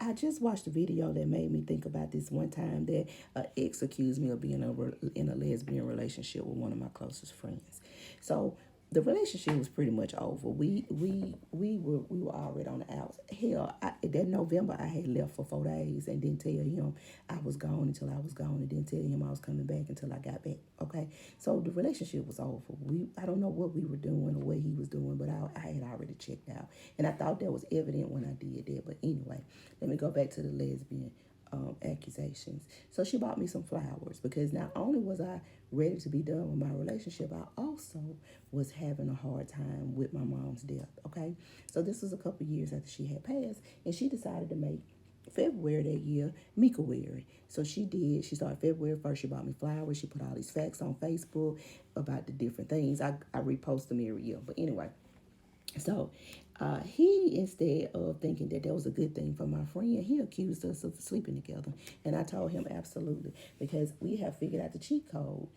I just watched a video that made me think about this one time that an ex accused me of being in a lesbian relationship with one of my closest friends. So the relationship was pretty much over. We were already on the outs. Hell, that November I had left for 4 days and didn't tell him I was gone until I was gone, and didn't tell him I was coming back until I got back. Okay, so the relationship was over. I don't know what we were doing or what he was doing, but I had already checked out, and I thought that was evident when I did that. But anyway, let me go back to the lesbian accusations. So she bought me some flowers because not only was I ready to be done with my relationship, I also was having a hard time with my mom's death. Okay, so this was a couple years after she had passed, and she decided to make February that year Mika-wary. So she did. She started February 1st. She bought me flowers. She put all these facts on Facebook about the different things. I repost them every year. But anyway, so he, instead of thinking that that was a good thing for my friend, he accused us of sleeping together. And I told him absolutely, because we have figured out the cheat code.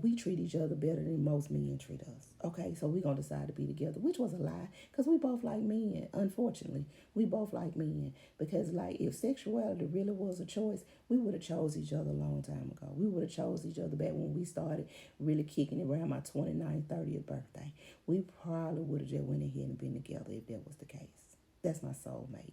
We treat each other better than most men treat us. Okay, so we're going to decide to be together, which was a lie because we both like men. Unfortunately, we both like men because, like, if sexuality really was a choice, we would have chose each other a long time ago. We would have chose each other back when we started really kicking it around my 29th, 30th birthday. We probably would have just went ahead and been together if that was the case. That's my soulmate.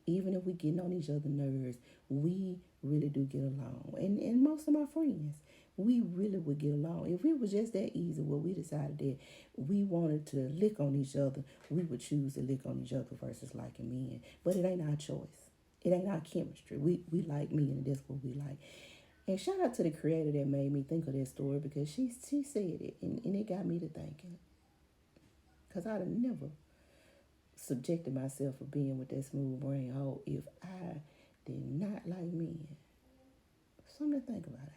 Even if we getting on each other's nerves, we really do get along. And most of my friends, we really would get along. If it was just that easy, well, we decided that we wanted to lick on each other, we would choose to lick on each other versus liking men. But it ain't our choice. It ain't our chemistry. We like men, and that's what we like. And shout out to the creator that made me think of that story because she said it, and it got me to thinking. Because I'd have never subjected myself for being with that smooth brain hoe if I did not like men. Something to think about.